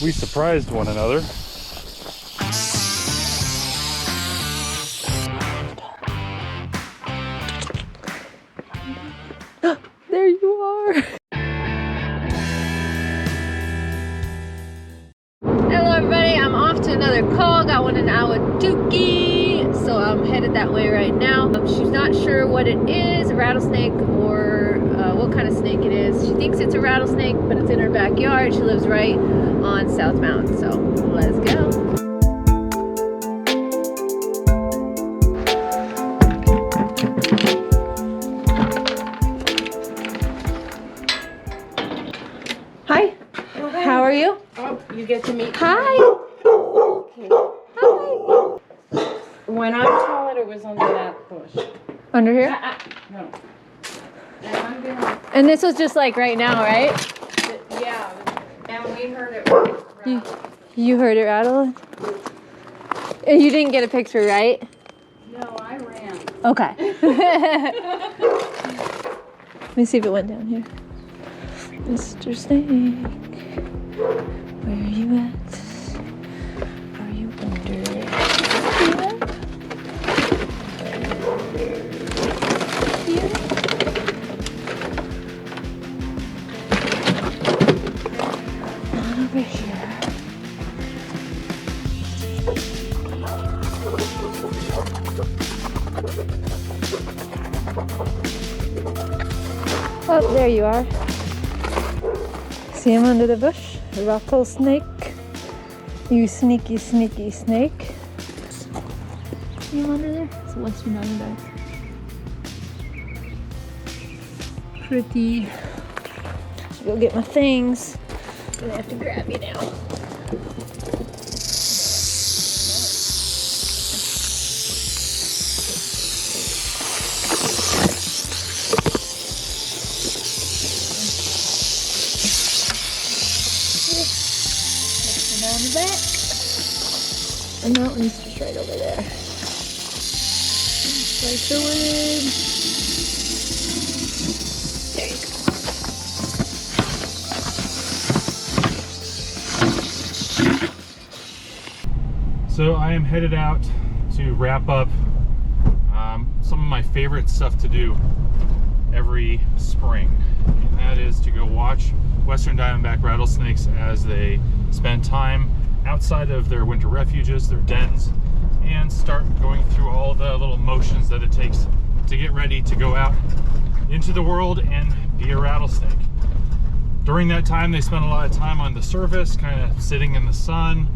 we surprised one another. There you are. Hello everybody, I'm off to another call. Got one in Ahwatukee, so I'm headed that way right now. She's not sure what it is, a rattlesnake or what kind of snake it is. She thinks it's a rattlesnake, but it's in her backyard. She lives right on South Mountain, so let's go. Hi. Oh, hey. How are you? Oh, you get to meet. Hi. Okay. Hi. When I saw it, it was under that bush. Under here? No. And I'm gonna. And this was just like right now, right? Yeah. And we heard it rattle. You heard it rattle? And you didn't get a picture, right? No, I ran. Okay. Let me see if it went down here. Mr. Snake, where are you at? Are you under here? Not over here. Oh, there you are. See him under the bush? Rattlesnake. You sneaky, sneaky snake. See him under there? It's a Western Diamondback. Pretty. Go get my things. I'm gonna have to grab you now. On the back. The mountain's just right over there. Right forward. There you go. So I am headed out to wrap up some of my favorite stuff to do every spring. And that is to go watch Western Diamondback rattlesnakes as they spend time outside of their winter refuges, their dens, and start going through all the little motions that it takes to get ready to go out into the world and be a rattlesnake. During that time, they spend a lot of time on the surface, kind of sitting in the sun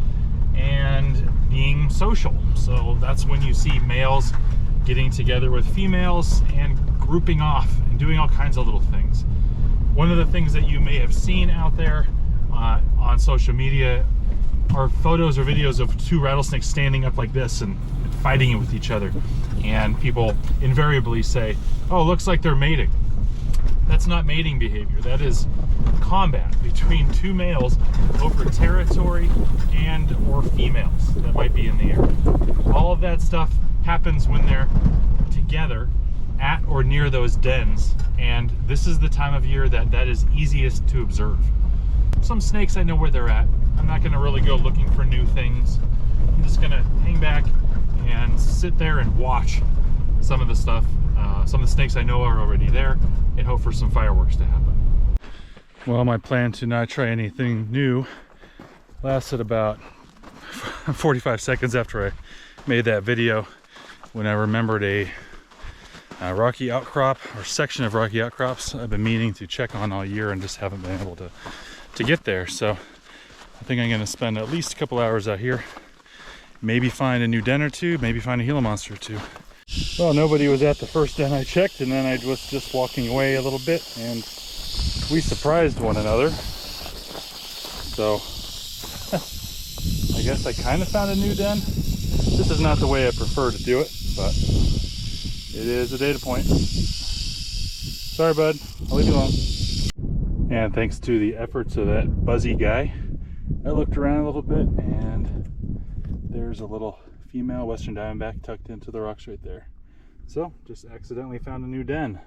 and being social. So that's when you see males getting together with females and grouping off and doing all kinds of little things. One of the things that you may have seen out there on social media are photos or videos of two rattlesnakes standing up like this and fighting with each other. And people invariably say, oh, looks like they're mating. That's not mating behavior. That is combat between two males over territory and or females that might be in the area. All of that stuff happens when they're together at or near those dens, and this is the time of year that is easiest to observe. Some snakes, I know where they're at. I'm not going to really go looking for new things. I'm just going to hang back and sit there and watch some of the stuff. Some of the snakes I know are already there, and hope for some fireworks to happen. Well, my plan to not try anything new lasted about 45 seconds after I made that video, when I remembered a rocky outcrop, or section of rocky outcrops I've been meaning to check on all year and just haven't been able to get there. So I think I'm going to spend at least a couple hours out here, maybe find a new den or two, maybe find a Gila Monster or two. Well, nobody was at the first den I checked, and then I was just walking away a little bit, and we surprised one another. So I guess I kind of found a new den. This is not the way I prefer to do it, but it is a data point. Sorry, bud. I'll leave you alone. And thanks to the efforts of that buzzy guy, I looked around a little bit, and there's a little female Western Diamondback tucked into the rocks right there. So, just accidentally found a new den.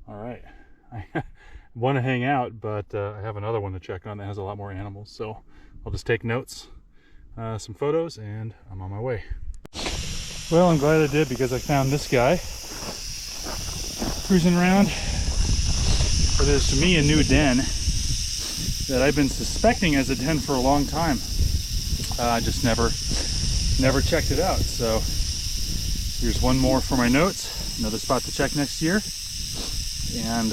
All right. want to hang out, but I have another one to check on that has a lot more animals. So I'll just take notes, some photos, and I'm on my way. Well, I'm glad I did, because I found this guy cruising around what is to me a new den that I've been suspecting as a den for a long time. I just never checked it out. So here's one more for my notes, another spot to check next year. And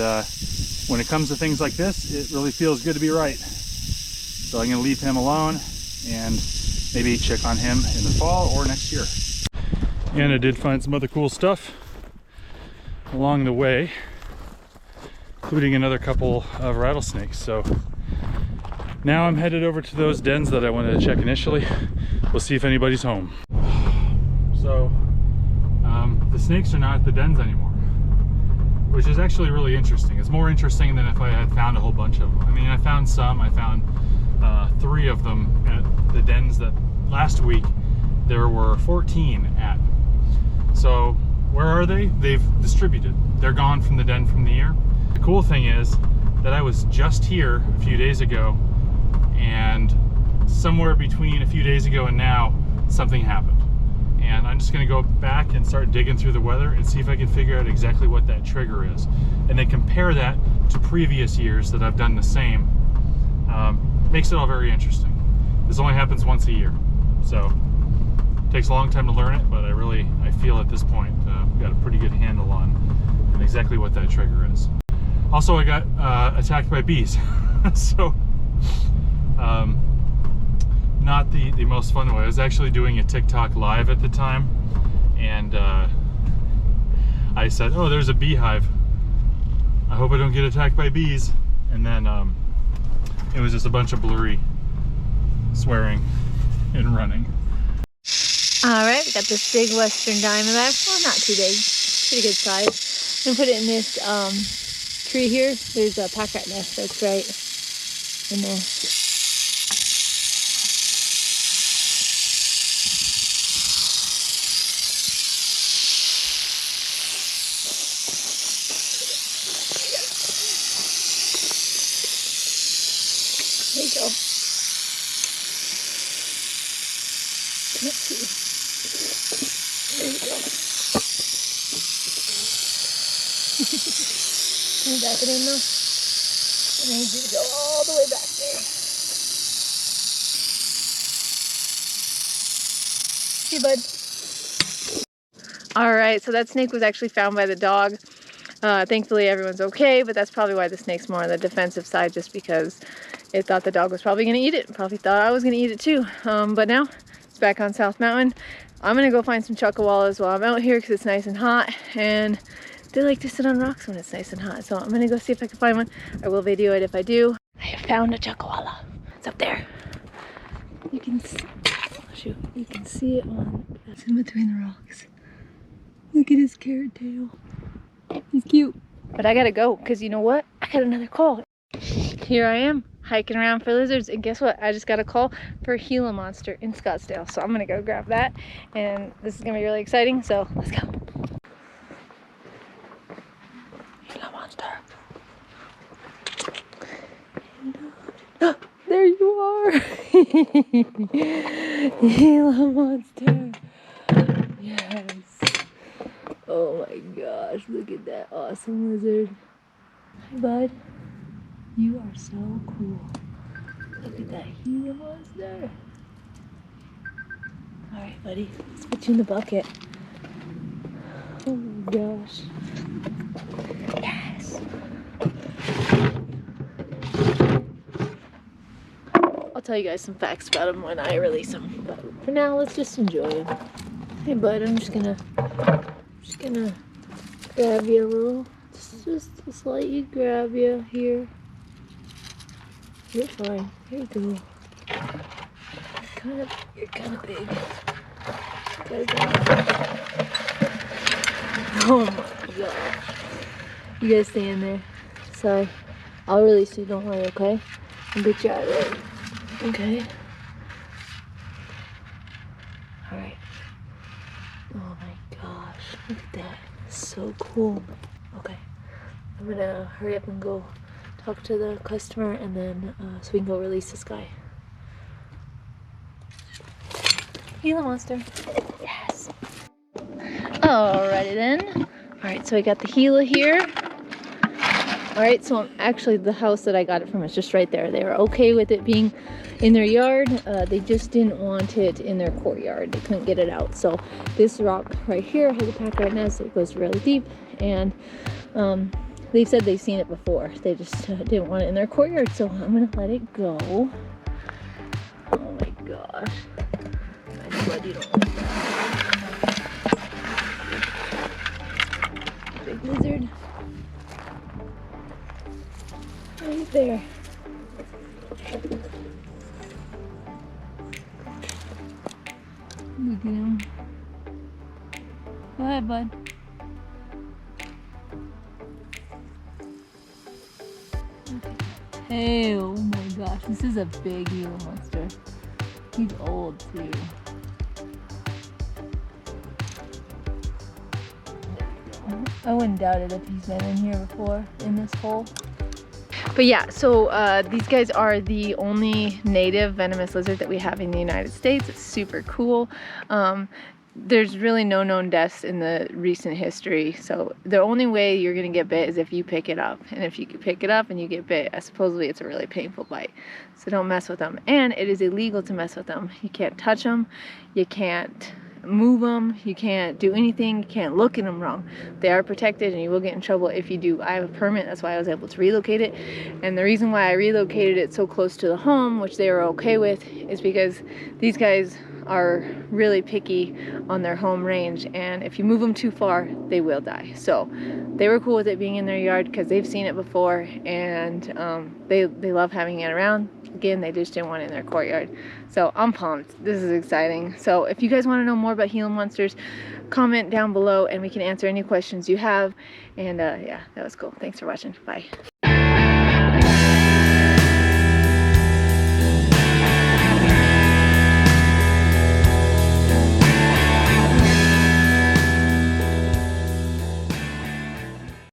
when it comes to things like this, it really feels good to be right. So I'm gonna leave him alone and maybe check on him in the fall or next year. And I did find some other cool stuff along the way, including another couple of rattlesnakes. So now I'm headed over to those dens that I wanted to check initially. We'll see if anybody's home. So the snakes are not at the dens anymore, which is actually really interesting. It's more interesting than if I had found a whole bunch of them. I mean, I found some. I found 3 of them at the dens that last week there were 14 at. So where are they? They've distributed. They're gone from the den from the year. The cool thing is that I was just here a few days ago, and somewhere between a few days ago and now, something happened. And I'm just gonna go back and start digging through the weather and see if I can figure out exactly what that trigger is. And then compare that to previous years that I've done the same. Makes it all very interesting. This only happens once a year. So it takes a long time to learn it, but I feel at this point, we've got a pretty good handle on exactly what that trigger is. Also, I got attacked by bees. So, not the most fun way. I was actually doing a TikTok live at the time, and I said, oh, there's a beehive. I hope I don't get attacked by bees. And then it was just a bunch of blurry swearing and running. All right, we got this big Western Diamondback. Well, not too big, pretty good size. I'm gonna put it in this tree here. There's a pack rat nest that's right in there. There you go. Let's see. There you go. Can you back it in though? I need you to go all the way back there. Hey, bud. All right, so that snake was actually found by the dog. Thankfully, everyone's okay, but that's probably why the snake's more on the defensive side, just because it thought the dog was probably going to eat it. Probably thought I was going to eat it too. But now it's back on South Mountain. I'm going to go find some Chuckwallas while I'm out here because it's nice and hot, and they like to sit on rocks when it's nice and hot. So I'm going to go see if I can find one. I will video it if I do. I have found a Chuckwalla. It's up there. You can see, oh shoot, you can see it it's in between the rocks. Look at his carrot tail. He's cute. But I gotta go, because you know what? I got another call. Here I am, hiking around for lizards, and guess what? I just got a call for a Gila Monster in Scottsdale. So I'm gonna go grab that, and this is gonna be really exciting, so let's go. Gila Monster. Oh, there you are. Gila Monster. Yes. Oh my gosh, look at that awesome lizard. Hi, bud. You are so cool. Look at that Gila Monster. Alright, buddy. Let's put you in the bucket. Oh my gosh. Yes. I'll tell you guys some facts about him when I release him. But for now, let's just enjoy him. Hey, bud, I'm just gonna grab you a little, just slightly grab you here. You're fine. Here you go. You're kind of big. Oh my god. You guys stay in there. Sorry. I'll release you, don't worry, okay? I'll get you out of there. Okay? Alright. Oh my gosh. Look at that. So cool. Okay. I'm gonna hurry up and go talk to the customer, and then so we can go release this guy. Gila Monster. Yes. Alrighty then. Alright, so I got the Gila here. Alright, so actually the house that I got it from is just right there. They were okay with it being in their yard. They just didn't want it in their courtyard. They couldn't get it out. So this rock right here has a pack rat nest. It goes really deep, and they've said they've seen it before. They just didn't want it in their courtyard, so I'm gonna let it go. Oh my gosh. I'm glad you don't like that. Big lizard. Right there. Look at him. Go ahead, bud. Hey, oh my gosh, this is a big Gila Monster. He's old too. I wouldn't doubt it if he's been in here before, in this hole. But yeah, so these guys are the only native venomous lizard that we have in the United States. It's super cool. There's really no known deaths in the recent history, so the only way you're gonna get bit is if you pick it up. And if you pick it up and you get bit, supposedly it's a really painful bite. So don't mess with them. And it is illegal to mess with them. You can't touch them, you can't move them, you can't do anything, you can't look at them wrong. They are protected and you will get in trouble if you do. I have a permit, that's why I was able to relocate it. And the reason why I relocated it so close to the home, which they were okay with, is because these guys are really picky on their home range, and if you move them too far, they will die. So they were cool with it being in their yard because they've seen it before, and they love having it around. Again, they just didn't want it in their courtyard. So I'm pumped. This is exciting. So if you guys want to know more about Gila Monsters, comment down below and we can answer any questions you have. And yeah, that was cool. Thanks for watching. Bye.